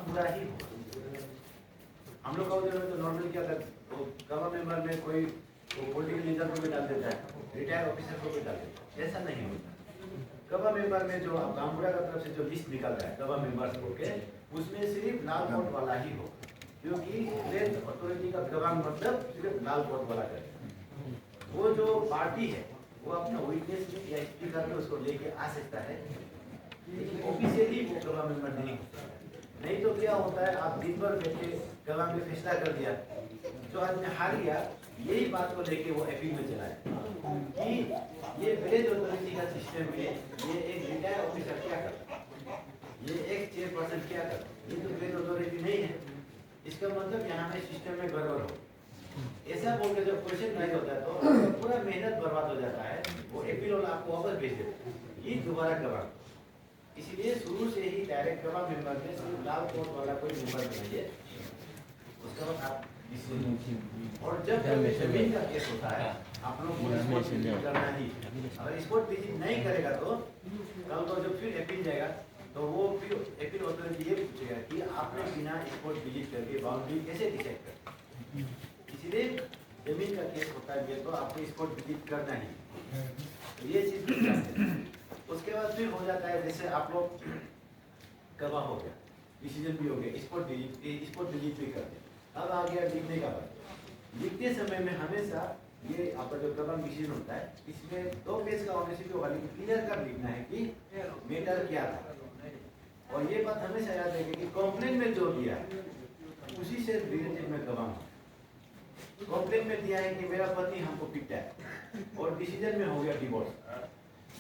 पूरा ही हम लोग का उधर में तो नॉर्मली क्या करते गवर्नमेंट मेंबर में कोई पॉलिटिकल लीडर को भी डाल देता है, रिटायर ऑफिसर को भी डाल देता है। ऐसा नहीं होता। गवर्नमेंट मेंबर में जो गामबुड़ा का तरफ से जो लिस्ट निकलता है गवर्नमेंट मेंबर्स को के, उसमें सिर्फ लाल कोट वाला ही हो, क्योंकि स्टेट अथॉरिटी का गवर्नमेंट मतलब सिर्फ लाल कोट वाला करे। वो जो पार्टी है वो अपना विटनेस या स्पीकर में उसको लेके आ सकता है, लेकिन ऑफिशियली वो गवर्नमेंट मेंबर नहीं होता। नहीं तो क्या होता है, आप दिन भर बैठे गवर्नमेंट में फैसला कर दिया, जो आदमी हार गया यही बात को लेके वो अपील में चला है कि ये विलेज अथॉरिटी का सिस्टम में ये एक रिटायर ऑफिसर क्या करता, ये एक चेयरपर्सन क्या करता, ये तो विलेज अथॉरिटी नहीं है। इसका मतलब यहाँ पे सिस्टम में गड़बड़ हो, ऐसा बोल के जब क्वेश्चन राइज होता है तो पूरा मेहनत बर्बाद हो जाता है। वो अपील वाला आपको वापस भेज देता है, ये दोबारा गवर्न। इसलिए शुरू से ही डायरेक्ट गवर्नमेंट मेंबर में सिर्फ लाल कोट वाला कोई मेंबर बनाइए, उसके बाद आप और जब जमीन का केस होता है आप लोग को स्पोर्ट करना ही, अगर स्पोर्ट विजिट नहीं करेगा तो कल को जब फिर अपील जाएगा तो वो फिर अपील अथॉरिटी ये पूछेगा कि आपने बिना स्पोर्ट विजिट करके बाउंड्री कैसे डिसाइड कर। इसलिए जमीन का केस होता है तो आपको स्पोर्ट विजिट करना ही, तो ये चीज। उसके बाद फिर हो जाता है जैसे आप लोग गवाह हो गया, डिसीजन भी हो गया, स्पोर्ट विजिट भी करते हैं। अब आ गया लिखने का बात। लिखते समय में हमेशा ये आपका जो गवर्न डिसीजन होता है इसमें 2 पेज का ऑनेस्टी होगा, लेकिन क्लियर कर लिखना है कि मैटर क्या था। और ये बात हमेशा याद रखें कि कंप्लेंट में जो दिया उसी से रिलेटेड में गवाह। कंप्लेंट में दिया है कि मेरा पति हमको पीटा है और डिसीजन में हो गया डिवोर्स,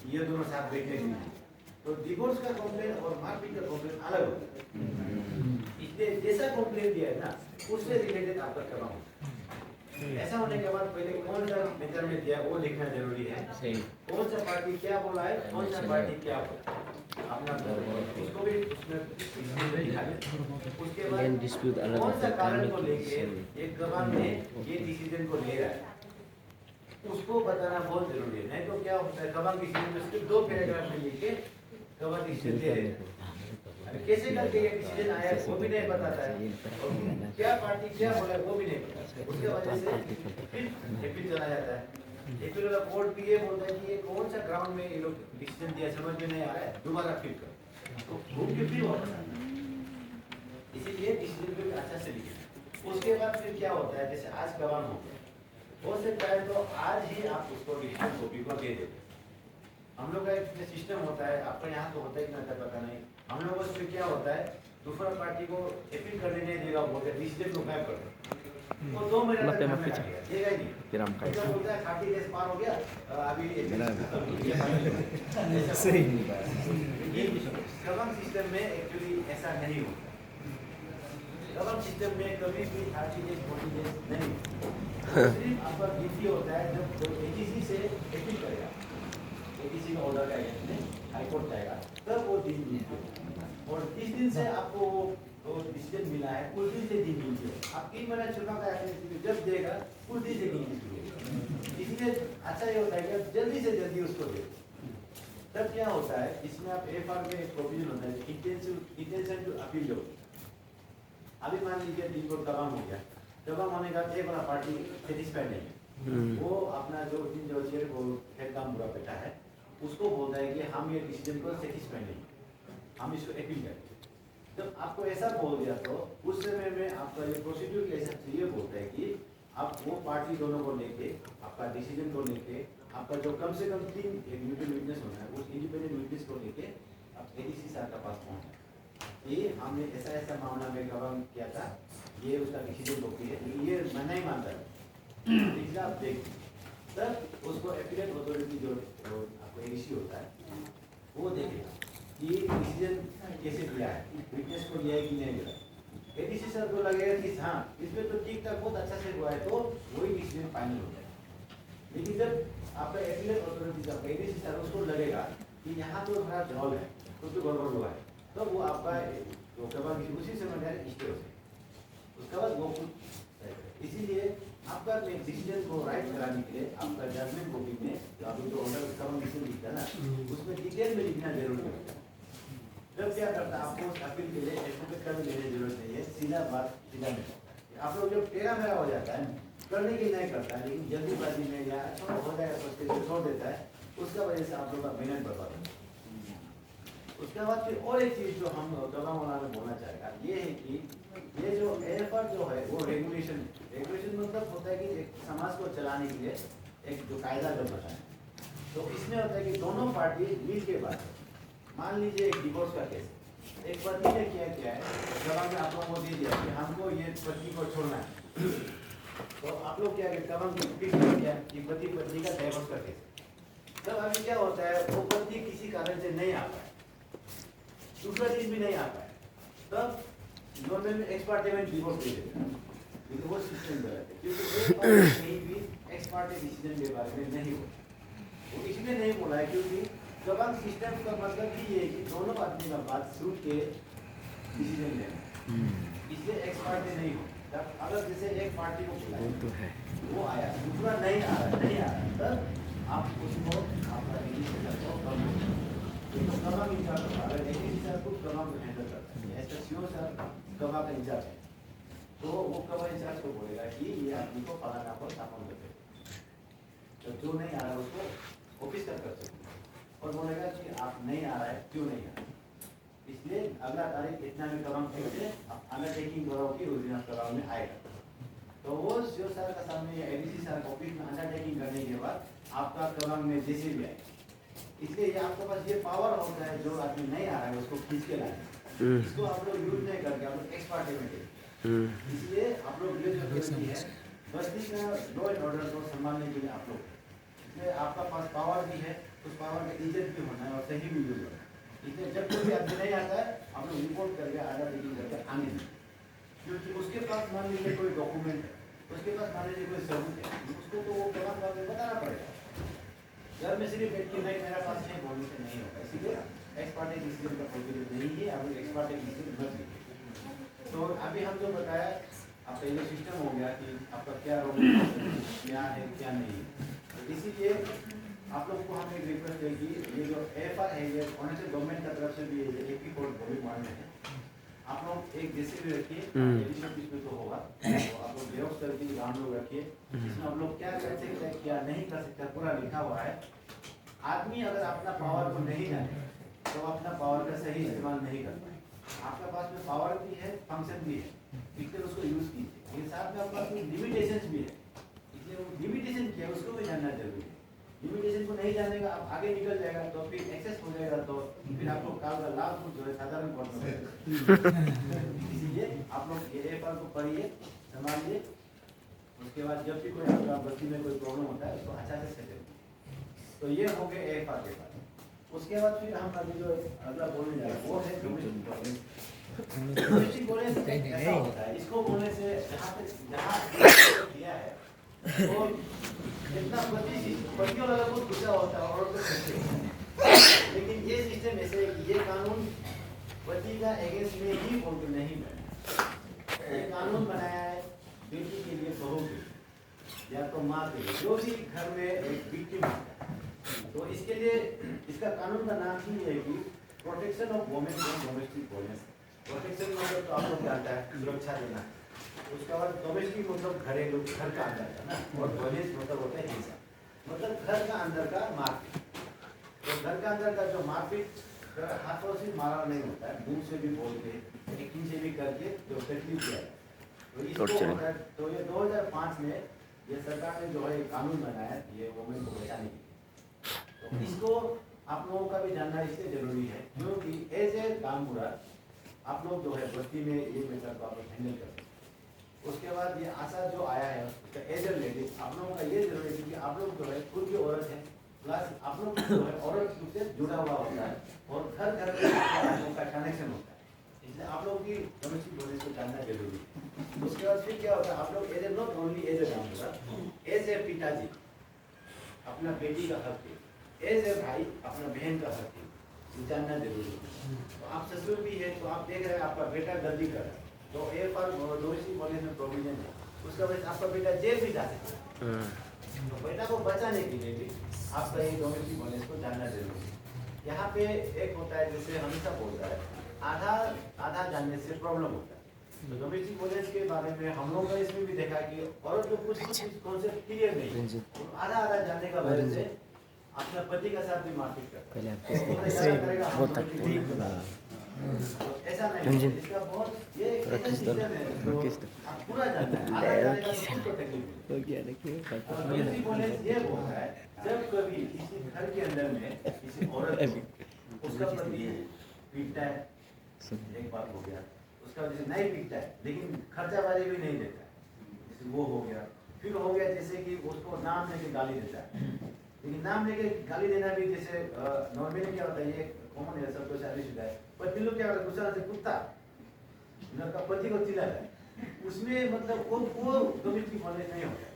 ये दोनों साथ बैठने के लिए, तो डिवोर्स का कंप्लेंट और मारपीट का कंप्लेंट अलग होता है। इसलिए जैसा कंप्लेंट दिया है ना उससे रिलेटेड आपका करना होता है। ऐसा होने के बाद पहले कौन सा मेजर में दिया वो लिखना जरूरी है, कौन सा पार्टी क्या बोला है, कौन सा पार्टी क्या बोला अपना उसको भी उसमें लिखा है। उसके बाद कौन सा कारण को लेके एक गवाह ने ये डिसीजन को ले रहा है उसको बताना बहुत जरूरी है। नहीं तो क्या होता है गवाह डिसीजन में सिर्फ 2 पैराग्राफ में लिख के गवाह डिसीजन दे देते हैं, कैसे करके ये डिसीजन आया वो भी नहीं बताता है, और क्या पार्टी क्या बोला वो भी नहीं बताता। उसके वजह से फिर अपील चला जाता है। अपील वाला कोर्ट भी ये बोलता है कि ये कौन सा ग्राउंड में ये लोग डिसीजन दिया समझ में नहीं आ रहा है, दोबारा फिर करो, तो घूम के फिर वापस आता है। इसीलिए डिसीजन भी अच्छा से लिखे। उसके बाद फिर क्या होता है, जैसे आज गवाह हो सकता है तो आज ही आप उसको डिसीजन कॉपी को दे देते। हम लोग का एक सिस्टम होता है, आपका यहाँ तो होता ही नहीं पता नहीं, हम लोगों से क्या होता है दूसरा पार्टी को अपील करने नहीं देगा, बोलते डिसीजन को गायब कर दो, वो 2 महीने तक देगा ही नहीं, फिर हम बोलता है खाटी केस पार हो गया अभी सही। गवर्न सिस्टम में एक्चुअली ऐसा नहीं होता। गवर्न सिस्टम में कभी भी 30 डेज 40 डेज नहीं, सिर्फ आपका ड्यूटी होता है जब एडीसी से अपील करेगा, एडीसी का ऑर्डर आएगा हाई कोर्ट जाएगा तब वो दिन दीजिए, और 30 दिन से आपको वो डिसीजन मिला है उस दिन से दिन दीजिए। आप 3 महीना चुनाव का जब देगा उस दिन से दिन दीजिए। इसलिए अच्छा ये होता है कि जल्दी से जल्दी उसको दे। तब क्या होता है इसमें आप एफआर में एक प्रोविजन होता है इंटेंशन टू अपील। अभी मान लीजिए दिन को तमाम हो गया, तमाम होने का एक वाला पार्टी सेटिस्फाइड नहीं, वो अपना जो चेयर को काम बुरा बैठा है उसको बोलता है कि हम ये डिसीजन को सेटिस्फाइड नहीं, हम इसको अपील करेंगे। जब आपको ऐसा बोल दिया तो उस समय में आपका ये प्रोसीड्यूर के हिसाब से ये बोलता है कि आप वो पार्टी दोनों को लेके आपका डिसीजन को लेके आपका जो कम से कम 3 इंडिपेंडेंट विटनेस होना है, उस इंडिपेंडेंट विटनेस को लेके आप एडीसी साहब का पास पहुंचे, ये हमने ऐसा ऐसा मामला में गवाह किया था, ये उसका डिसीजन कॉपी है, ये मैं नहीं मानता आप देख, तब उसको एपीलेट अथॉरिटी जो आपको एडीसी होता है वो देखेगा कि ये डिसीजन कैसे दिया है, विटनेस को दिया है कि नहीं दिया। एडीसी सर को लगेगा कि हाँ इसमें तो ठीक ठाक बहुत अच्छा से हुआ है तो वही डिसीजन फाइनल हो जाएगा। लेकिन जब आपका एपीलेट अथॉरिटी का एडीसी सर उसको लगेगा कि यहाँ तो थोड़ा झोल है, कुछ तो गड़बड़ हुआ है, तो वो आपका उसी समय डायरेक्ट स्टे हो जाए, उसके बाद वो इसीलिए आपका डिसीजन को राइट कराने के लिए आपका जजमेंट कॉपी में जो आप जो ऑर्डर डिसीजन लिखता है ना उसमें डिटेल में लिखना जरूरी होता है। जब क्या करता है, आपको उस अपील के लिए एडवोकेट का भी लेने की जरूरत नहीं है, सीधा बात सीधा में आप लोग जब टेढ़ा मेरा हो जाता है करने की नहीं करता है, लेकिन जल्दीबाजी में या हो जाएगा सोचते हुए छोड़ देता है, उसका वजह से आप लोग का मेहनत बर्बाद होता है। उसके बाद फिर और एक चीज जो हम दवा मौलाना में बोलना चाहेगा ये है कि ये जो AFR जो है वो रेगुलेशन मतलब होता है कि एक समाज को चलाने के लिए एक जो कायदा जो बना है, तो इसमें होता है कि दोनों पार्टी मिल के बात है। मान लीजिए एक डिवोर्स का केस, एक पत्नी ने क्या है, जवाब में आप लोगों को दे दिया कि हमको ये पत्नी को छोड़ना है, तो आप लोग क्या कहते हैं कि पति का डाइवोर्स का केस। तब अभी क्या होता है, वो पत्नी किसी कारण से नहीं आ पाए, दूसरा चीज भी नहीं आ पाए, तब गवर्नमेंट में एक्स पार्टी में डिवोर्स दे देते हैं। डिवोर्स सिस्टम गलत है, क्योंकि एक पार्टी कहीं भी एक्स पार्टी डिसीजन के बारे में नहीं बोला। वो इसलिए नहीं बोला है क्योंकि गवर्न सिस्टम का मतलब ही ये है कि दोनों आदमी का बात सुन के डिसीजन लेना, इसलिए एक्स पार्टी नहीं हो। जब अगर जैसे एक पार्टी को बुलाया वो आया, दूसरा नहीं आ रहा, तब आप उसको आपका डिसीजन को कम तो गवाह इंचार्ज होता है, लेकिन सर खुद गवाह को हैंडल करता है, ऐसा सीओ सर गवाह का इंचार्ज है, तो वो गवाह इंचार्ज को बोलेगा कि ये आदमी को फलाना को सामान करते, तो जो नहीं आ रहा है उसको ऑफिस तक कर सकते और बोलेगा कि आप नहीं आ रहा है, क्यों नहीं आ रहा, इसलिए अगला तारीख इतना में कलम से अंडरटेकिंग कराओ कि ओरिजिनल कराओ में आएगा, तो वो सीओ सर का सामने या एडीसी सर का ऑफिस में अंडरटेकिंग करने के बाद आपका कलम में जैसे भी आए, इसलिए ये आपके पास ये पावर होता है, जो आदमी नहीं आ रहा है उसको खींच के लाए, इसको आप लोग यूज नहीं करके आप लोग एक्स पार्टी में दे, इसलिए आप लोग ये जो गलती है बस्ती का लॉ एंड ऑर्डर को संभालने के लिए आप लोग, इसलिए आपका पास पावर भी है, उस पावर का इज्जत भी होना है और सही भी यूज होना है, इसलिए जब कोई आदमी नहीं आता है आप लोग रिपोर्ट करके अंडरटेकिंग करके आने दें, क्योंकि उसके पास मान लीजिए कोई डॉक्यूमेंट है, उसके पास मान लीजिए कोई सबूत है, उसको तो वो गवाह करके बताना पड़ेगा। घर में सिर्फ बैठ के नहीं मेरा पास नहीं बोलने से नहीं होगा, इसीलिए एक्स पार्टी डिसीजन का प्रोविजन नहीं है, आप एक्स पार्टी डिसीजन मत लीजिए। तो अभी हम जो बताया आपका ये सिस्टम हो गया कि आपका क्या रोल क्या है क्या नहीं, इसीलिए आप लोग को हम एक रिक्वेस्ट है कि ये जो AFR है ये ऑनरेबल गवर्नमेंट की तरफ से भी AP कोड वॉल्यूम 1 में है, आप लोग एक जैसे भी रखिए, एडिशनल पीस में तो होगा, तो आप लोग जेरोक्स करके हम लोग रखिए, इसमें आप लोग क्या कर सकते हैं क्या नहीं कर सकते पूरा लिखा हुआ है। आदमी अगर अपना पावर को नहीं जाने तो अपना पावर का सही इस्तेमाल नहीं कर पाए, आपके पास में पावर भी है, फंक्शन भी है, इसलिए उसको यूज कीजिए, लेकिन साथ में आपके पास लिमिटेशंस भी है, इसलिए वो लिमिटेशन क्या है उसको भी जानना जरूरी है। लिमिटेशन को नहीं जानेगा आप आगे निकल जाएगा तो फिर एक्सेस हो जाएगा, तो फिर आपको काल का लाभ जो है साधारण पड़ता है, इसलिए आप लोग ये AFR को पढ़िए संभालिए, उसके बाद जब भी कोई आपका बस्ती में कोई प्रॉब्लम होता है उसको अच्छा से सेटल, तो ये हो गए AFR के बाद। उसके बाद फिर हम अभी जो अगला बोलने जा रहे हैं वो है डोमेस्टिक वायलेंस। डोमेस्टिक वायलेंस ऐसा होता है, इसको बोलने से जहाँ दिया है तो इतना पतियों वाला बहुत गुस्सा होता है और लेकिन ये सिस्टम ऐसे है कि ये कानून पति का एगेंस्ट में ही बोल के नहीं बना, ये कानून बनाया है बेटी के लिए, बहू के लिए या तो माँ के लिए, जो भी घर में एक विक्टिम होता है, तो इसके लिए इसका कानून का नाम ही है कि protection of women from domestic violence. Protection मतलब तो आप लोग जानता है सुरक्षा देना, उसके बाद डोमेस्टिक मतलब घरेलू घर का अंदर का ना, और वायलेंस मतलब होता है हिंसा, मतलब घर का अंदर का मारपीट, तो घर का अंदर का जो मारपीट हाथों से मारा नहीं होता है, मुंह से भी बोल के एक्टिंग से भी करके जो तकलीफ किया है, तो इसको तो ये 2005 में ये सरकार ने जो है कानून बनाया ये वुमेन को बचाने के लिए, तो इसको आप लोगों का भी जानना इसलिए जरूरी है क्योंकि एज ए गामपुरा आप लोग जो है बस्ती में ये मैटर को आप लोग हैंडल करते हैं। उसके बाद ये आशा जो आया है एज ए लेडीज आप लोगों का ये जरूरी है कि आप लोग जो है खुद की औरत है, प्लस आप लोग जो है औरत से जुड़ा हुआ होता है और घर घर में आप लोगों का कनेक्शन होता है, इसलिए आप लोगों की डोमेस्टिक वायलेंस को जानना जरूरी है। उसके बाद फिर क्या होता है, आप लोग as a not only as a गामपुरा, एज ए पिताजी अपना बेटी का हक है, एज ए भाई अपना बहन का हक है, जानना जरूरी है। तो आप ससुर भी है तो आप देख रहे हैं आपका बेटा गलती कर रहा है, तो AFR डोमेस्टिक वायलेंस में प्रोविजन है, उसका वजह आपका बेटा जेल भी जा सकता है, तो बेटा को बचाने के लिए भी आपका ये डोमेस्टिक वायलेंस को जानना जरूरी है। यहाँ पे एक होता है जैसे हमेशा बोलता है आधा आधा जानने से प्रॉब्लम होता है। तो डोमेस्टिक वायलेंस के बारे में हम लोग ने इसमें भी देखा कि औरत को कुछ कॉन्सेप्ट क्लियर नहीं है, आधा आधा जानने का वजह से अपने पति का साथ भी मारपीट करता है। ऐसा नहीं है, इसका बहुत ये ऐसा सिस्टम है जो आप पूरा जानना है, आधा जानने का कुछ तो तकलीफ नहीं। डोमेस्टिक वायलेंस ये होता है जब कभी किसी घर के अंदर में किसी औरत को उसका पति पीटता है, एक बात हो गया, उसका जैसे नहीं पीटता है लेकिन खर्चा वाले भी नहीं देता है, जैसे वो हो गया। फिर हो गया जैसे कि उसको नाम लेके गाली देता है, लेकिन नाम लेके गाली देना भी जैसे नॉर्मली क्या होता है, ये कॉमन है, सबको शादीशुदा है, पर फिर लोग क्या करते हैं गुस्सा से कुत्ता उनका पति को चिल्लाता है, उसमें मतलब वो डोमेस्टिक वायलेंस नहीं होता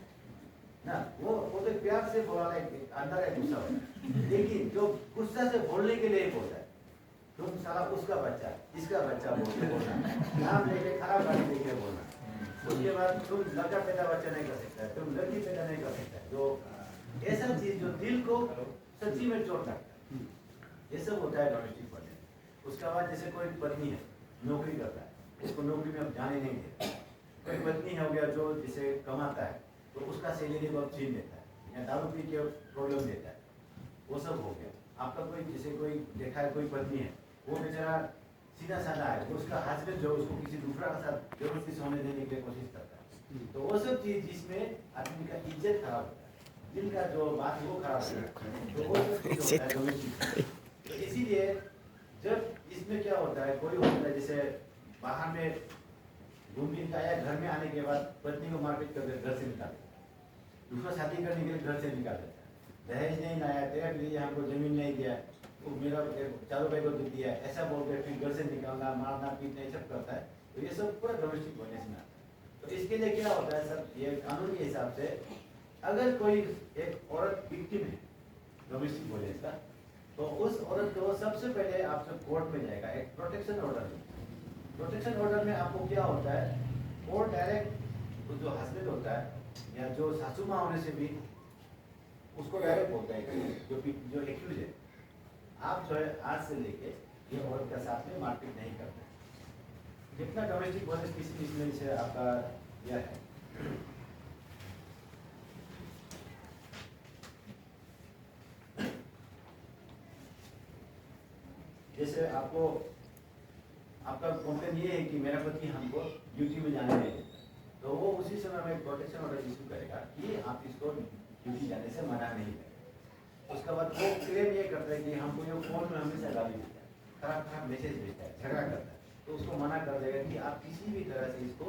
ना, वो तो प्यार से बोला है, अंदर है गुस्सा होता है, लेकिन जो गुस्सा से बोलने के लिए बोलता है तुम साला उसका बच्चा इसका बच्चा बोलना, नाम लेके खराब गाली देके बोलना, उसके बाद तुम लड़का पैदा बच्चा नहीं कर सकता है, तुम लड़की पैदा नहीं कर सकता है, जो ऐसा चीज जो दिल को सच्ची में चोट लगता है, ये सब होता है डोमेस्टिक वायलेंस। उसके बाद जैसे कोई पत्नी है नौकरी करता है, उसको नौकरी में अब जाने नहीं देता, कोई पत्नी हो गया जो जिसे कमाता है तो उसका सैलरी बहुत छीन लेता है या दारू पी के प्रॉब्लम देता है, वो सब हो गया। आपका कोई जैसे कोई देखा है कोई पत्नी है वो बेचारा सीधा साधा है, तो उसका हस्बैंड जो उसको किसी दूसरा के साथ जबरदस्ती सोने देने की कोशिश करता है, तो वो सब चीज जिसमें आदमी का इज्जत खराब होता है, दिल का जो बात वो खराब होता है, तो वो सब चीज होता है डोमेस्टिक। तो इसीलिए जब इसमें क्या होता है, कोई होता है जैसे बाहर में घूम फिर के आया, घर में आने के बाद पत्नी को मारपीट करके घर से निकाल देता है, दूसरा शादी करने के लिए घर से निकाल देता है, दहेज नहीं लाया, तेरे लिए हमको जमीन नहीं दिया, वो मेरा चारों भाई को दे दिया, ऐसा बोल के फिर घर से निकालना, मारना पीटना ये सब करता है, तो ये सब पूरा डोमेस्टिक वायलेंस में आता है। तो इसके लिए क्या होता है सर, ये कानून के हिसाब से अगर कोई एक औरत विक्टिम है डोमेस्टिक वायलेंस का, तो उस औरत को सबसे पहले आप जब कोर्ट में जाएगा एक प्रोटेक्शन ऑर्डर में, प्रोटेक्शन ऑर्डर में आपको क्या होता है, कोर्ट डायरेक्ट जो हस्बैंड होता है या जो सासू माँ होने से भी उसको डायरेक्ट बोलता है कि जो एक्यूज है आप जो है आज से लेके ये औरत के साथ में मारपीट नहीं करते। जितना डोमेस्टिक वायलेंस किसी इसमें से आपका यह है। जैसे आपको आपका कंप्लेन ये है कि मेरा पति हमको ड्यूटी में जाने नहीं देता, तो वो उसी समय में प्रोटेक्शन ऑर्डर इशू करेगा कि आप इसको ड्यूटी जाने से मना नहीं करें। उसके बाद वो क्लेम ये करता है कि हमको ये फोन में हमेशा गाली देता है, खराब खराब मैसेज भेजता है, झगड़ा करता है, तो उसको मना कर देगा कि आप किसी भी तरह से इसको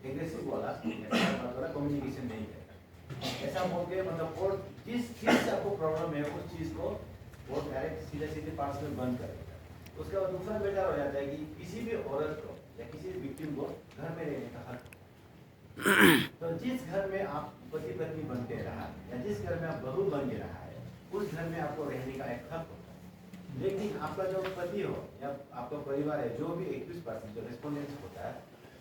एग्रेसिव वाला कम्युनिकेशन नहीं करेगा। ऐसा बोल के मतलब कोर्ट जिस चीज से आपको प्रॉब्लम है उस चीज को वो डायरेक्ट सीधे सीधे पास में बंद करेगा। उसके बाद दूसरा बेटा हो जाता है कि किसी भी औरत को या किसी भी विक्टिम को घर में रहने का हक। तो जिस घर में आप पति पत्नी बन के रहा या जिस घर में आप बहू बन के रहा है उस घर में आपको रहने का एक हक होता है। लेकिन आपका जो पति हो या आपका परिवार है, जो भी 21% जो रेस्पोंडेंट होता है,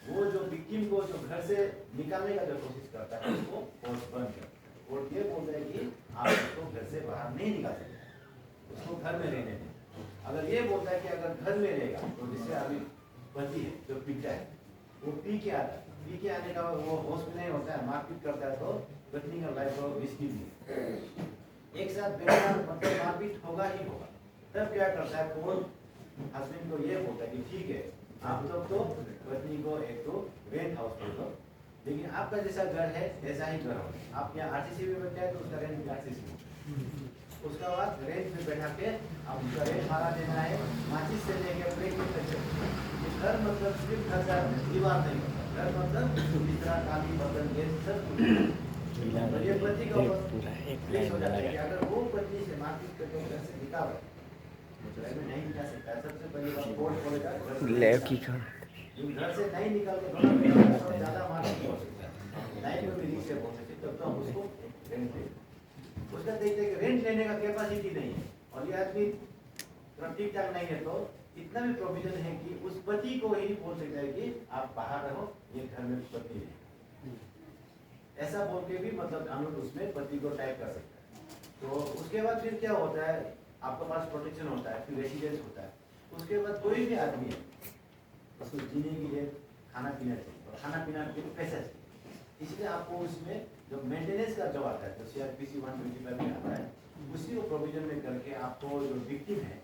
वो जो विक्टिम को जो घर से निकालने का जो कोशिश करता है उसको कोर्ट बंद करता है। कोर्ट ये बोलता है कि आप उसको घर से बाहर नहीं निकाल सकते, उसको घर में रहने दें। अगर ये बोलता है कि अगर घर में रहेगा तो जैसे अभी पति है जो पीता है, वो पी के आता है, पी के आने का वो होश में नहीं होता है, मारपीट करता है, तो पत्नी का लाइफ को रिस्की भी एक साथ बेटा मतलब मारपीट होगा ही होगा। तब क्या करता है कोर्ट हस्बैंड को ये बोलता है कि ठीक है आप लोग तो पत्नी को एक तो रेंट हाउस कर दो, लेकिन आपका जैसा घर है ऐसा ही घर हो, आप यहाँ आरसीसी में बैठा है तो उसका रेंट भी आरसीसी में, उसका बाद रेंट में बैठा के आप उसका रेंट भाड़ा देना है, माचिस से लेके ब्रेक में तक। घर मतलब सिर्फ घर का दीवार नहीं होता, घर मतलब बिस्तरा काली बर्तन गैस सब ये पति का प्लेस हो जाता है कि अगर वो पत्नी से मारपीट करके घर से निकाल घर में नहीं निकाल सकता, सबसे पहले बात कोर्ट बोलेगा घर से नहीं निकाल के ज़्यादा मारपीट हो सकता है, लाइफ में भी रिस्क हो सकती है, तब तो हम उसको रेंट दें। उसका देखते हैं कि रेंट लेने का कैपेसिटी नहीं है और ये आदमी ठीक ठाक नहीं है, तो इतना भी प्रोविजन है कि उस पति को ही बोल सकता है कि आप बाहर रहो, ये घर में पति है, ऐसा बोल के भी मतलब कानून उसमें पति को टाइप कर सकता है। तो उसके बाद फिर क्या होता है, आपके पास प्रोटेक्शन होता है, फिर रेसिडेंस होता है, उसके बाद कोई भी आदमी है उसको जीने के लिए खाना पीना चाहिए और खाना पीना के लिए पैसा चाहिए। इसलिए आपको उसमें जो मेंटेनेंस का जो आता है, जो CRPC 125 में आता है, उसी को प्रोविजन में करके आपको जो विक्टिम है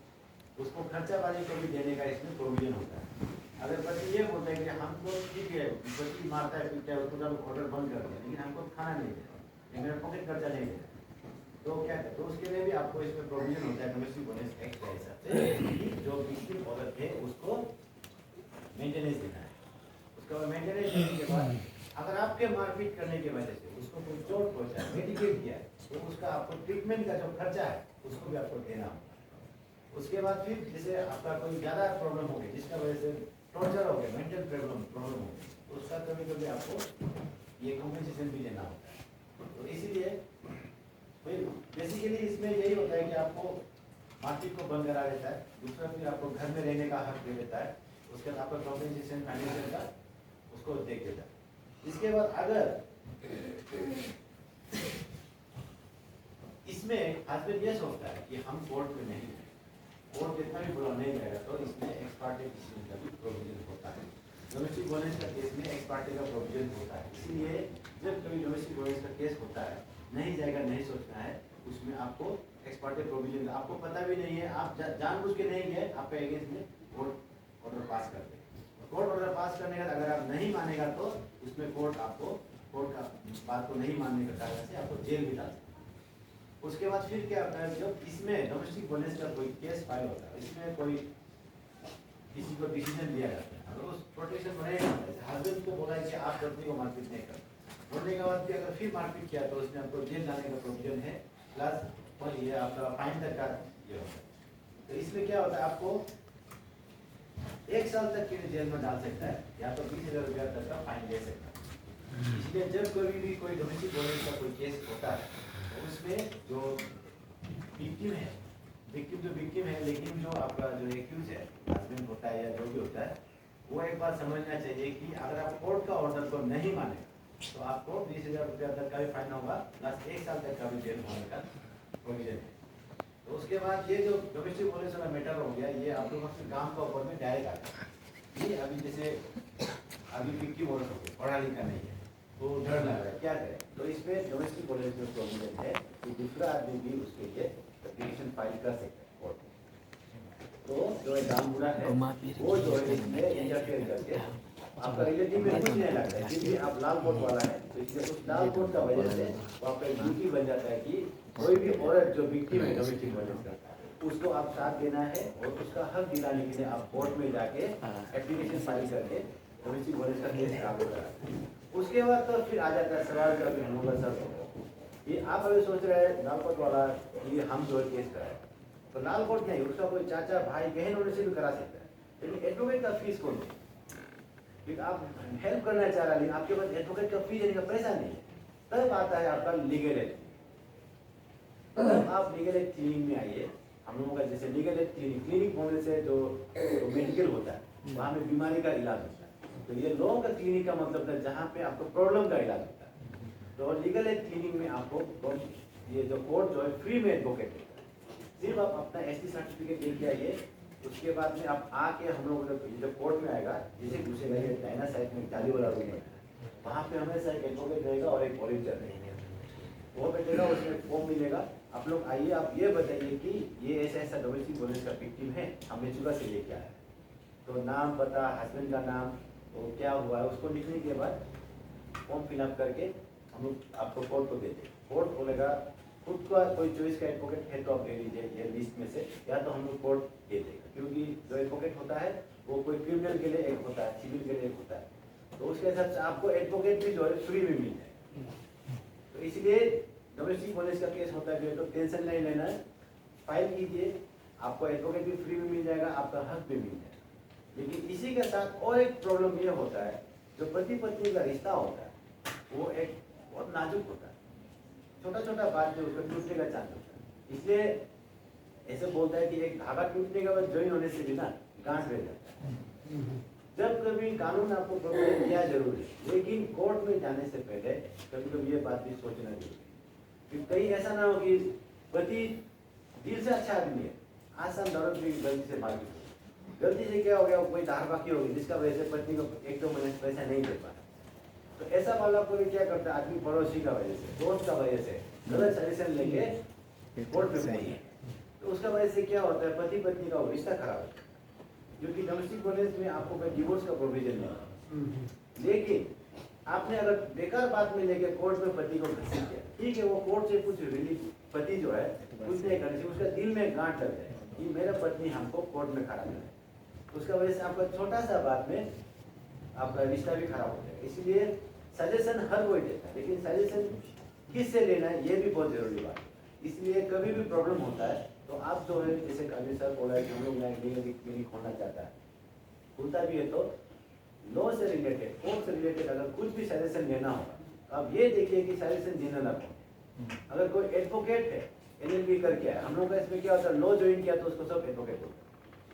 उसको खर्चा पानी को भी देने का इसमें प्रोविजन होता है। अगर पति ये बोलता है कि हमको ठीक है, पति मारता है पीटता है, उसको जब ऑर्डर बंद कर दिया, लेकिन हमको खाना नहीं दे रहा, मेरा पॉकेट खर्चा नहीं दे रहा, तो क्या है, तो उसके लिए भी आपको इसमें प्रोविजन होता है डोमेस्टिक वायलेंस एक्ट के हिसाब से, जो विक्टिम औरत है उसको मेंटेनेंस देना है। उसके बाद मेंटेनेंस देने के बाद अगर आपके मारपीट करने की वजह से उसको कोई चोट पहुंचा है, मेडिकेट किया है, तो उसका आपको ट्रीटमेंट का जो खर्चा है उसको भी आपको देना होगा। उसके बाद फिर जैसे आपका कोई ज़्यादा प्रॉब्लम हो गई जिसका वजह से टॉर्चर हो गया, मेंटल प्रॉब्लम हो गई, तो उसका कभी कभी आपको ये कॉम्पेंसेशन भी देना होता है। तो इसीलिए बेसिकली इसमें यही होता है कि आपको मारपीट को बंद करा देता है, दूसरा फिर आपको घर में रहने का हक दे देता है, उसके बाद आपका कॉम्पेंसेशन फाइनेंशियल का उसको देख देता है। इसके बाद अगर इसमें हस्बैंड ये सोचता है कि हम कोर्ट में नहीं हैं, कोर्ट जितना भी बुरा नहीं जाएगा, तो इसमें एक्स पार्टी डिसीजन का भी प्रोविजन होता है। डोमेस्टिक वायलेंस का केस में एक्स पार्टी का प्रोविजन होता है। इसीलिए जब कभी डोमेस्टिक वायलेंस का केस होता है, नहीं जाएगा, नहीं सोचना है, उसमें आपको एक्स पार्टी प्रोविजन, आपको पता भी नहीं है, आप जानबूझ के नहीं गए, आपके अगेंस्ट में कोर्ट ऑर्डर पास कर दे। कोर्ट ऑर्डर पास करने का अगर आप नहीं मानेगा तो उसमें कोर्ट आपको कोर्ट का बात को नहीं मानने के कारण से आपको जेल भी डाल सकता है। उसके बाद फिर क्या होता है, जब इसमें डोमेस्टिक वायलेंस का कोई केस फाइल होता है, इसमें कोई किसी को डिसीजन दिया जाता है, अगर उस प्रोटेक्शन बनेगा, हस्बैंड को बोला है कि आप पत्नी को मारपीट नहीं कर, बोलने के बाद भी अगर फिर मारपीट किया तो उसमें आपको जेल जाने का प्रोविजन है, प्लस ये आपका फाइन तक का ये होता है। तो इसमें क्या होता है, आपको 1 साल तक के लिए जेल में डाल सकता है, या तो 20,000 रुपया तक का फाइन दे सकता है। इसलिए जब कभी भी कोई डोमेस्टिक वायलेंस का कोई केस होता है, तो उसमें जो विक्टिम है, विक्टिम है, लेकिन जो आपका जो एक्यूज है, हस्बैंड होता है या जो भी होता है, वो एक बात समझना चाहिए कि अगर आप कोर्ट का ऑर्डर को नहीं माने तो आपको 20,000 रुपया तक का भी फाइन होगा, प्लस 1 साल तक का भी जेल होने का प्रोविजन है। तो उसके बाद ये जो डोमेस्टिक वायलेंस वाला मैटर हो गया, ये आप लोगों के काम का ऊपर में डायरेक्ट आता है। ये अभी जैसे अभी विक्टिम औरत हो गई, पढ़ा लिखा नहीं है, तो डर लग रहा है, क्या करें, तो इसमें डोमेस्टिक वायलेंस जो प्रोविजन है कि दूसरा आदमी भी उसके लिए एप्लीकेशन फाइल कर सकता है कोर्ट में। तो जो दाम बुरा है वो जो है इसमें इंटरफेयर करके आपका रिलेटिव में कुछ नहीं लगता है, क्योंकि आप लाल कोट वाला है, तो इसलिए उस लाल कोट का वजह से वो आपका ड्यूटी बन जाता है कि कोई भी औरत जो विक्टिम है डोमेस्टिक वायलेंस का, उसको आप साथ देना है और उसका हक दिलाने के लिए आप कोर्ट में जाके एप्लीकेशन फाइल करके डोमेस्टिक वायलेंस का केस लागू करा। उसके बाद तो फिर आ जाता है सवाल का भी होगा सर, ये आप अभी सोच रहे हैं लाल कोट वाला ये हम जो केस कराए, तो लाल कोट नहीं, उसका कोई चाचा भाई बहन होने से भी करा सकता है, लेकिन एडवोकेट का फीस कौन है, क्योंकि आप हेल्प करना चाह रहा है, लेकिन आपके पास एडवोकेट का फीस देने का पैसा नहीं है, तब आता है आपका लीगल एड। तब आप लीगल एड क्लिनिक में आइए, हम लोगों का जैसे लीगल एड क्लिनिक बोलने से जो मेडिकल होता है वहाँ में बीमारी का इलाज होता है, तो ये लोगों का क्लिनिक का मतलब है जहाँ पे आपको प्रॉब्लम का इलाज होता है। तो लीगल एड क्लिनिक में आपको ये जो कोर्ट जो है फ्री में एडवोकेट देता है, सिर्फ आप अपना ST सर्टिफिकेट लेके आइए, उसके बाद में आप आके हम लोग जब कोर्ट में आएगा, जैसे घुसेगा ये डायना साइड में जाली वाला रूम है, वहाँ पे हमेशा एक एडवोकेट रहेगा और एक ऑडिटर रहेगा, वो बैठेगा, उसमें फॉर्म मिलेगा, आप लोग आइए, आप ये बताइए कि ये ऐसा ऐसा डोमेस्टिक वायलेंस का विक्टिम है, हमने चुका से लेके आया, तो नाम पता, हस्बैंड का नाम, तो क्या हुआ है उसको लिखने के बाद फॉर्म फिलअप करके हम लोग आपको कोर्ट को देते हैं। कोर्ट बोलेगा खुद का कोई चॉइस का एडवोकेट है तो आप ले लीजिए ये लिस्ट में से, या तो हम लोग कोर्ट दे देगा, क्योंकि जो एडवोकेट होता है वो कोई क्रिमिनल के लिए एक होता है, सिविल के लिए एक होता है, तो उसके हिसाब से आपको एडवोकेट भी जो है फ्री में मिल जाए। तो इसलिए डोमेस्टिक वायलेंस का केस होता है तो टेंशन नहीं लेना है, फाइल कीजिए, आपको एडवोकेट भी फ्री में मिल जाएगा, आपका हक भी मिल जाएगा। लेकिन इसी के साथ और एक प्रॉब्लम ये होता है, जो पति पत्नी का रिश्ता होता है वो एक बहुत नाजुक होता है, छोटा छोटा बात जो उसका टूटने का चांस होता है, इसलिए ऐसे बोलता है कि एक धागा टूटने के बाद ज्वाइन होने से भी ना गांठ रह जाता है। जब कभी कानून आपको प्रोटेक्ट किया जरूर है, लेकिन कोर्ट में जाने से पहले कभी कभी ये बात भी सोचना जरूरी है, कि कहीं ऐसा ना हो कि पति दिल से अच्छा आदमी है, आसान दौलत भी गलती से मांगी, गलती से क्या हो गया, कोई धार बाकी हो गई जिसका वजह से पत्नी को 1-2 महीने पैसा नहीं दे पाया, तो ऐसा वाला कोई क्या करता है आदमी, पड़ोसी का वजह से, दोस्त का वजह से गलत सजेशन लेके कोर्ट में पहुंचे, तो उसका वजह से क्या होता है, पति पत्नी का रिश्ता खराब होता है, क्योंकि डोमेस्टिक वायलेंस में आपको कोई डिवोर्स का प्रोविजन नहीं होता। लेकिन आपने अगर बेकार बात में लेके कोर्ट में पति को घसीट दिया, ठीक है, वो कोर्ट से कुछ रिलीफ, पति जो है कुछ नहीं करने से उसका दिल में गांठ लग जाए कि मेरा पत्नी हमको कोर्ट में खड़ा करे, उसका वजह से आपका छोटा सा बात में आपका रिश्ता भी खराब हो जाएगा। इसलिए सजेशन हर कोई देता है, लेकिन सजेशन किससे लेना है ये भी बहुत जरूरी बात है। इसलिए कभी भी प्रॉब्लम होता है तो आप जो है, जैसे कभी सर बोला है कि हम लोग क्लिनिक खोलना चाहता है, खुलता भी है तो लॉ से रिलेटेड, कोर्ट से रिलेटेड अगर कुछ भी सजेशन लेना होगा तो आप ये देखिए कि सजेशन देना ना हो। अगर कोई एडवोकेट है, LLB करके है, हम लोग का इसमें क्या होता है, लॉ ज्वाइन किया तो उसको सब एडवोकेट होता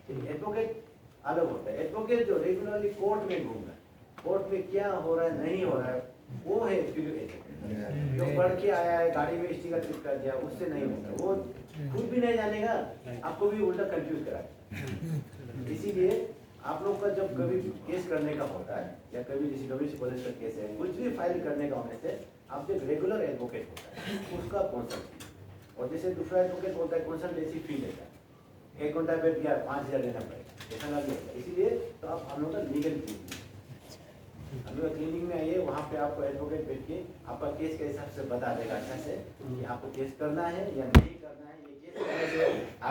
है। एडवोकेट अलग होता है, एडवोकेट जो रेगुलरली कोर्ट में घूम रहा है, कोर्ट में क्या हो रहा है नहीं हो रहा है वो है एक्चुअली जो पढ़ के आया है, गाड़ी में स्टिकर चिपका दिया, उससे नहीं होता, वो खुद भी नहीं जानेगा, आपको भी उल्टा कंफ्यूज कराएगा। इसीलिए आप लोग का जब कभी केस करने का होता है या कभी जैसे डोमेस्टिक वायलेंस का केस है, कुछ भी फाइल करने का होने से आप जो रेगुलर एडवोकेट होता है उसका कंसल्ट, और जैसे दूसरा एडवोकेट होता है कंसल्टेंसी फी लेता है, 1 घंटा बैठ गया 5000 देना पड़ेगा, ऐसा ना भी होता है। इसीलिए तो आप हम लोग का लीगल क्लिनिक, हम लोग क्लिनिक में आइए, वहाँ पे आपको एडवोकेट बैठ के आपका केस के हिसाब से बता देगा अच्छा से कि आपको केस करना है या नहीं करना है, ये केस करने से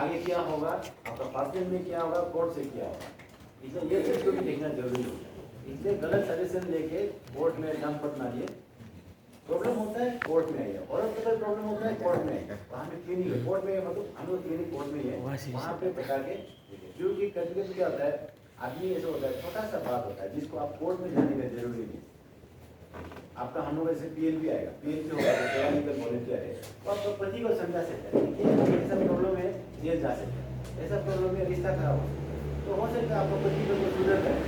आगे क्या होगा, आपका पर्सनल में क्या होगा, कोर्ट से क्या होगा, इसलिए ये चीज़ को भी देखना जरूरी होता है। इसलिए गलत सजेशन लेके कोर्ट में दम फट मारिए, प्रॉब्लम होता है कोर्ट में आइए, और प्रॉब्लम होता है कोर्ट में आइए, वहाँ पे क्लिनिक है, कोर्ट में मतलब हम लोग क्लिनिक कोर्ट में ही है, वहाँ पे बता के, क्योंकि कभी कभी क्या होता है, आदमी ऐसा होता है, छोटा सा बात होता है जिसको आप कोर्ट में जाने का जरूरी नहीं। आपका हम लोग ऐसे PNB आएगा, PNB होगा पैरालीगल वॉलंटियर है, तो आपका पति को समझा सकते हैं कि ऐसा प्रॉब्लम है, जेल जा सकते हैं, ऐसा प्रॉब्लम है, रिश्ता खराब हो सकता है, तो हो सकता है आपका पति को सुधर जाए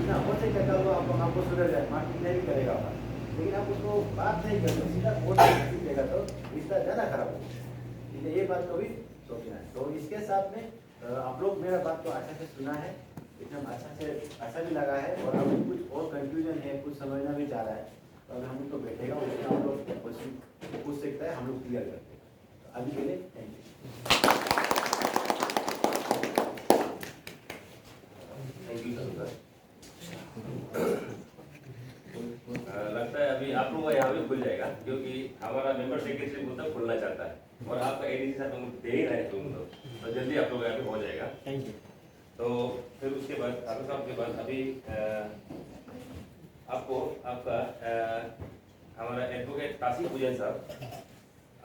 ना, हो सकता है वो आपको सुधर जाए, मार्केट नहीं करेगा आप, लेकिन आप उसको बात नहीं करते, सीधा कोर्ट में देगा तो रिश्ता ज़्यादा खराब होगा, इसलिए ये बात को भी सोचना है। तो इसके साथ में आप लोग मेरा बात को अच्छा से सुना है, एकदम अच्छा भी लगा है, और अभी कुछ और कंफ्यूजन है, कुछ समझना भी चाह रहा है, तो अगर हम लोग तो बैठेगा उसमें हम लोग क्वेश्चन पूछ सकता है, हम लोग क्लियर करते हैं। तो अभी के लिए थैंक यू। लगता है अभी आप लोगों का यहाँ भी खुल जाएगा, क्योंकि हमारा मेंबर सेक्रेटरी खुद खुलना चाहता है, और आपका ADC साहब हम दे ही रहे तुम तो जल्दी आप लोग यहाँ पे हो जाएगा। Thank you. तो फिर उसके बाद ठाकुर साहब के बाद अभी आपको आपका हमारा एडवोकेट काशी पूजन साहब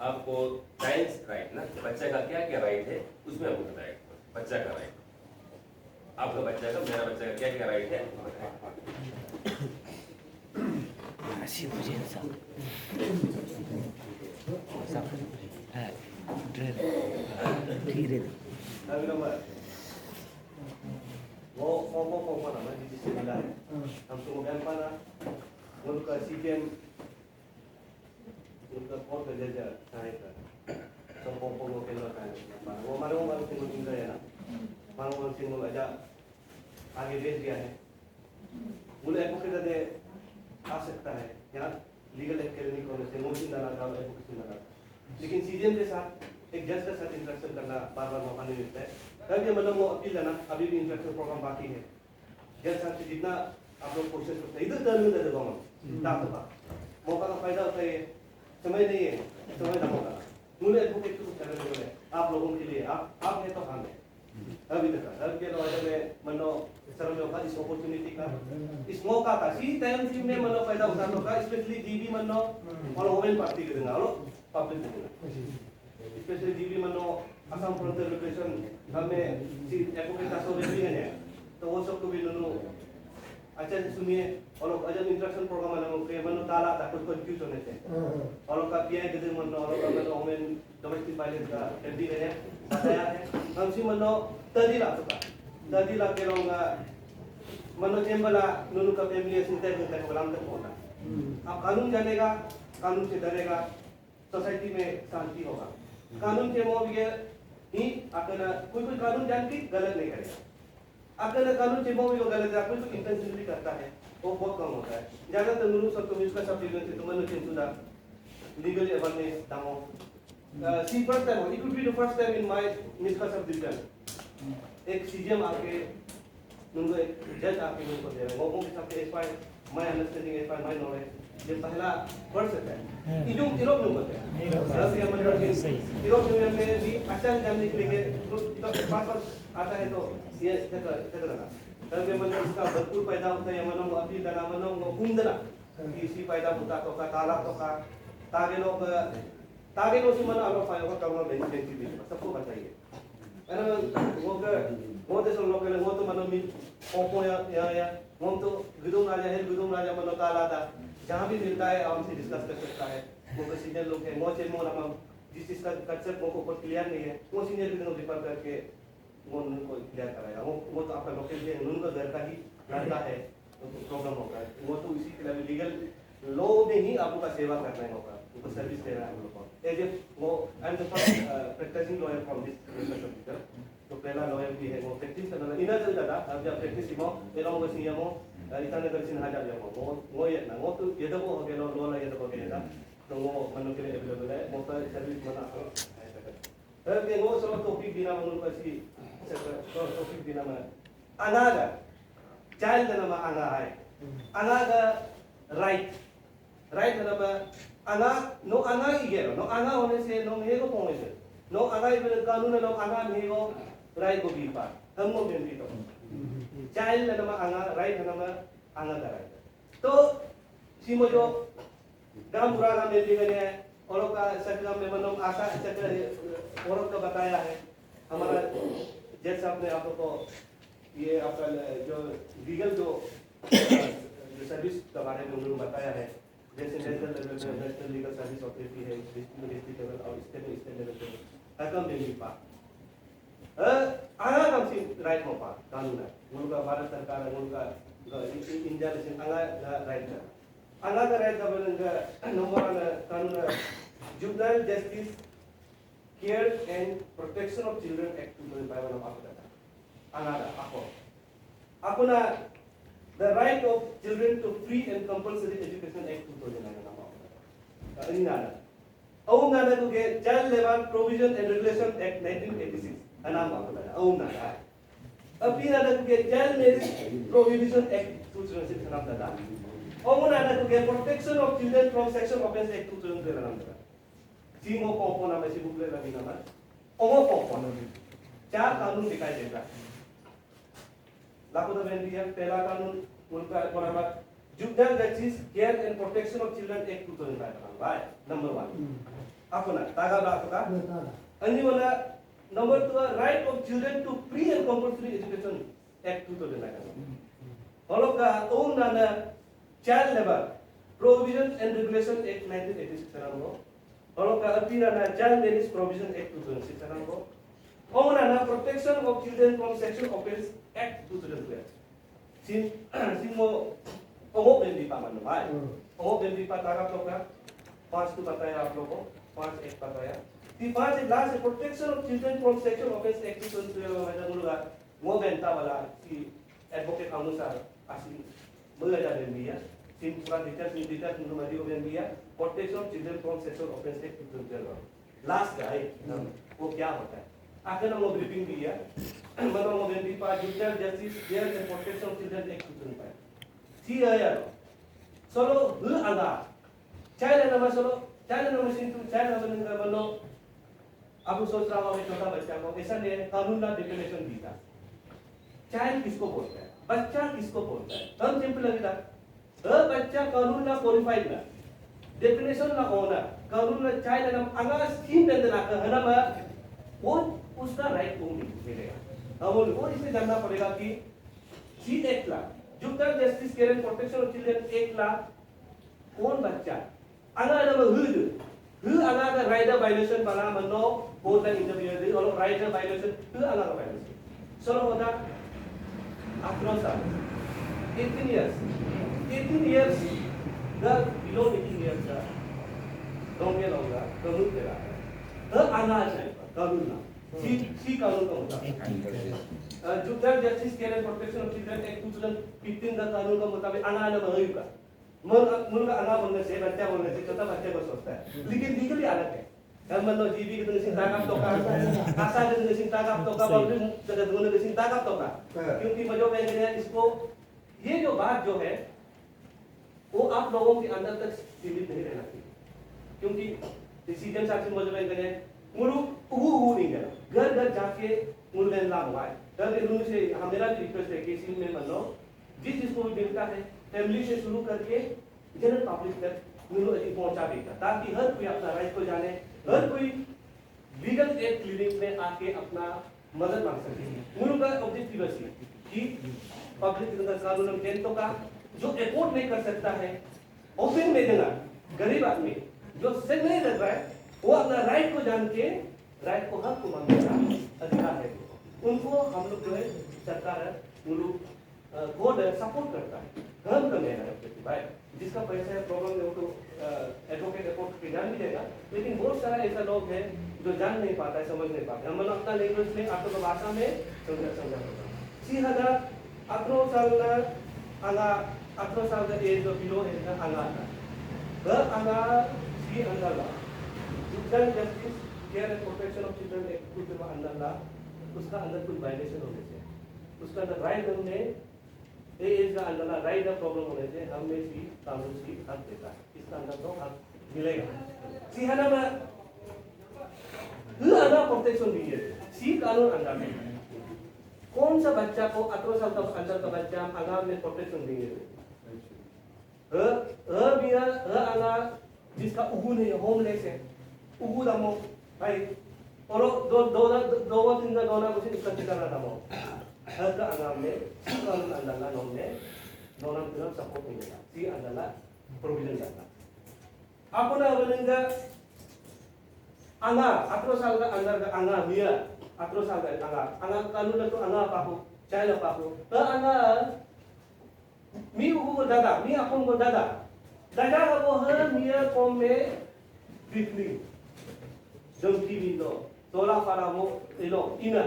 आपको चाइल्ड्स राइट ना, बच्चा का क्या क्या राइट है उसमें आपको बताएगा, बच्चा का राइट, आपका बच्चा का, मेरा बच्चा का क्या क्या राइट है आपको बताएगा। काशी पूजन साहब धीरे Mau namanya di sini lah. Langsung apa lah? Untuk CPM untuk kau kerja saya kan. So mau kerja kan. Malu tinggal tinggal ya. Malu tinggal aja. आगे भेज दिया है। मुझे एडवोकेट दे आ सकता है या लीगल क्लिनिक होने से मोशन डाला था एडवोकेसी डाला, लेकिन CJM के साथ एक जज के साथ इंटरेक्शन करना बार बार मौका नहीं मिलता है। तब ये मतलब वो अपील लेना, अभी भी इंटरेक्शन प्रोग्राम बाकी है, जज साहब से जितना आप लोग कोशिश करते हैं इधर दर दे दूंगा मौका का फायदा उठाइए, समय नहीं है, समय ना मौका मुझे एडवोकेट को चैनल है आप लोगों के लिए, आप है तो हम है अभी तक हर के वजह में मनो सर्वे का इस अपॉर्चुनिटी का इस मौका का सी टाइम सी में मनो फायदा उठा लो का, स्पेशली जीबी मनो और वुमेन पार्टी के देना लो पब्लिक देना, स्पेशली जीबी मनो असम फ्रंटियर लिबरेशन हमें सी एडवोकेट का सब भी है, तो वो सब को भी नो अच्छा से सुनिए, और अजब इंटरेक्शन प्रोग्राम मनो के मनो ताला था कुछ कंफ्यूज होने से, और का पीआई के दिन मनो और मनो वुमेन डोमेस्टिक वायलेंस का एमडी ने बताया है, हम सी मनो तदी ला के लोंगा मनो चेंबला नुनु का फैमिली सिंता के गुलाम तक पहुंचा। आप कानून जानेगा, कानून से डरेगा, सोसाइटी में शांति होगा, कानून के मोह ये ही अकना कोई कानून जान के गलत नहीं करेगा, अकना कानून के मोह वो गलत है, कोई इंटेंशनली करता है वो बहुत कम होता है। ज्यादातर मुझे सब तो इसका सब चीजें तो मैंने चिंतुदा लीगल अवेयरनेस दामो सी first time it could be the first time in my मिसका सब डिवीजन एक सीजीएम आके उनको एक जज आके उनको दे रहे हैं वो के साथ as far my understanding as far my knowledge ये पहला वर्ष है इजो इरोप में होता है रस या मतलब इरोप में भी अच्छा जानने के लिए तो पास आता है तो ये चक्कर तब के मतलब इसका भरपूर पैदा होता है मनो अभी दना मनो कुंदना इसी पैदा होता तो का ताला तो का तागे लोग से मन आलो फायो का कम बेनिफिट भी सबको बताइए अरे वो तो सब लोग वो तो मनो मी ओपो या वो तो गुदुम राजा मनो ताला था जहाँ भी मिलता है आराम से डिस्कस कर सकता है वो तो सीनियर लोग हैं मोचे मोना जिस चीज का कंसेप्ट को ऊपर क्लियर नहीं है वो सीनियर भी रिफर करके वो उनको क्लियर कराएगा वो तो आपका लोकल है उनका घर का ही लड़का है तो प्रॉब्लम होगा वो तो इसी के लिए लीगल लॉ में ही आपको सेवा करना होगा उनको सर्विस देना है हम लोग को एज ए वो I am the first practicing lawyer from this certificate तो पहला लॉयर भी है वो प्रैक्टिस करना इना चल जाता अब जब प्रैक्टिस हो एलोंग वो सीएमओ इतना कर सिन हाजा भी वो ये ना वो तो ये तो हो गया लॉ ये तो हो गया तो वो मनो के लिए अवेलेबल है वो का सर्विस मना तर के वो सब टॉपिक बिना मनो पसी टॉपिक बिना में अनागा child nama anga hai anga right nama anga no anga igero no anga होने से no मेरे को से no anga इबे कानून no anga मेरे को right को भी पा हम को भी तो child nama anga right nama anga का right तो सीमो जो गांव पुराना में भी गए और का सकला में मनो आशा चक्र और का बताया है हमारा जज साहब ने आप को ये आपका जो लीगल जो सर्विस के बारे में उन्होंने बताया है जैसे नेशनल लेवल पे नेशनल लीगल सर्विस अथॉरिटी है डिस्ट्रिक्ट लेवल और स्टेट लेवल पे अकम देवी पा आना कम से राइट हो पा कानून है उनका भारत सरकार है उनका इंडिया से आना राइट है आना का राइट का नंबर कानून juvenile justice care and protection of children act 2005 of another akuna the right of children to free and compulsory education act 2009 inana aunana to get child labor provision and regulation act 1986 anama aunana apina to get child marriage prohibition act 2006 anama aunana to get protection of children from sexual offense act 2012 anama simo kompona में सिबुक ले लगी ना ओमो kompona चार कानून दिखाई देता है लागू तो बेंदिया पहला कानून उनका कोना juvenile justice care and protection of children act 2005 by number 1 अपना तागा बाका अन्य वाला number 2 right of children to free and compulsory education act 2009 all of the ओन ना child labour provision and regulation act 1986 नामो ऑल ऑफ द अपीना ना child marriage provision act 2006 नामो ओन ना protection of children from sexual offence Act 2012. सिमो ओमो बेंदी पामन भाई ओमो बेंदी पतारा लोग का 5 तो बताया आप लोगों को 5 एक बताया ती 5 last protection of children from sexual offence act 2012 में जरूर वो बेंता वाला कि एडवोकेट अनुसार आसी बजा बेंदिया सिम पूरा डिटेल नुमादी को बेंदिया protection of children from sexual offence act 2012 last है वो क्या होता है आखिर में वो ब्रीफिंग दिया मतलब वो बेंदी पा juvenile justice care and protection of children act 2005 सी आया सोलो हु आगा चाइल्ड नंबर सोलो चाइल्ड नंबर सिंटू चाइल्ड नंबर मनो आप सोच रहा होगा छोटा बच्चा को ऐसा नहीं है कानून का डेफिनेशन दिया चाइल्ड किसको बोलता है बच्चा किसको बोलता है हम सिंपल लगता है बच्चा कानून का क्वालिफाइड ना डेफिनेशन ना होना कानून का चाइल्ड नाम आगा स्कीम दे देना है ना वो उसका राइट को मिलेगा अब वो इसे जानना पड़ेगा कि सी एक्ट ला juvenile justice care and protection of children act ला कौन बच्चा आगा नंबर हु आगा का राइट वायलेशन बना मनो बोल द इंटरव्यू और राइट वायलेशन हु आगा का वायलेशन सो होता after 18 years the below 18 years का डोंगे लोगा कानून दे रहा है आना चाहिए कानून ना सी कानून का मुताबिक judicial justice care and protection of children act 2015 का कानून का मुताबिक आना का मुल्का आना बोलने से बच्चा बोलने से छोटा बच्चे को सोचता है लेकिन लीगली अलग है हम मान लो जीबी के दिन ताकत तो का आशा के दिन ताकत तो का बावजूद जगह दोनों के दिन ताकत तो का क्योंकि मजो बैंक ने इसको ये जो बात जो है वो आप लोगों के अंदर तक सीमित नहीं रहना चाहिए क्योंकि डिसीजन साथ मजो बैंक ने मुरु उगु नहीं गया घर घर जाके मुरु में लाभ हुआ है तब इन्होंने से मेरा भी रिक्वेस्ट है कि इसी में मान लो जिस जिसको भी मिलता है फैमिली से शुरू करके जनरल पब्लिक तक मुरु पहुंचा देगा ताकि हर कोई अपना राइट को जाने हर कोई लीगल एड क्लिनिक में आके अपना मदद मांग सके मुरु का ऑब्जेक्टिव है कि पब्लिक कानून केंद्रों का जो एफोर्ड नहीं कर सकता है ओपन में देना गरीब आदमी जो सेट नहीं कर रहा है वो अपना राइट को जान के राइट को हक को मांगने का अधिकार है उनको हम लोग जो है सरकार है कोर्ट सपोर्ट करता है हम करने है जिसका पैसा है प्रॉब्लम है वो तो एडवोकेट एफोर्ड के जान भी देगा लेकिन बहुत सारा ऐसा लोग है जो जान नहीं पाता है समझ नहीं पाता हम अपना लैंग्वेज में आपको भाषा में समझा सी हजार 18 साल आगा 18 साल का एज जो बिलो है आगा था आगा सी अंदर judicial justice care and protection of children act के अंदर ला उसका अंदर कुछ वायलेशन होने से उसका अंदर राइट हमने एज का अंदर राइट का प्रॉब्लम होने से हमें सी कानून की हक देता है इसका अंदर तो हक मिलेगा सी है ना मैं अंदर प्रोटेक्शन दीजिए सी कानून अंदर में कौन सा बच्चा को 18 साल तक अंदर का बच्चा आगाम में प्रोटेक्शन देंगे आगा जिसका उगू नहीं है होमलेस है उगू दमो भाई और दो दिन का दोना कुछ इकट्ठे करना दमो हर का आगाम में सी कानून अंदर ला नॉन में दोना बिना सपोर्ट मिलेगा सी अंदर ला प्रोविजन करना आपको ना बोलेंगे आगा 18 साल का अंदर का आगा मिया 18 साल का आगा कानून तो आगा पापू चाहे पापू तो आगा मी उगु दादा मी अपन को दादा दादा का वो हर मिया कॉम में बिकनी जंकी भी दो तोला फारा मो इलो इना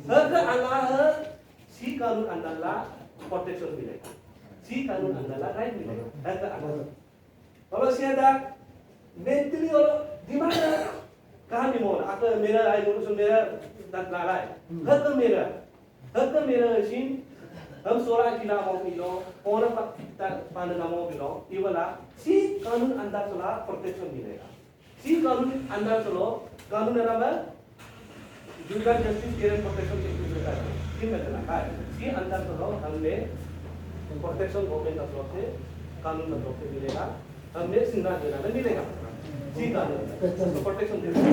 हर का आगा हर सी कानून अंदर ला प्रोटेक्शन मिलेगा सी कानून अंदर ला राइट मिलेगा हर का आगा और सियादा मेंटली और दिमाग कहाँ भी मोन आकर मेरा आई गुरु मेरा दत लाला है हर का मेरा सीन हम 16 किला मो किलो और पान का मो किलो ये वाला सी कानून अंदर चला प्रोटेक्शन मिलेगा सी कानून अंदर चलो कानून है ना judicial justice care and protection के मिलता है किन में चला है सी अंदर चलो हमने प्रोटेक्शन गवर्नमेंट का तरफ से कानून का तरफ से मिलेगा हमें सिंगल देना में मिलेगा सी कानून तो प्रोटेक्शन देना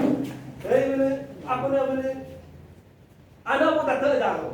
है मैंने आपने आना वो तक जाओ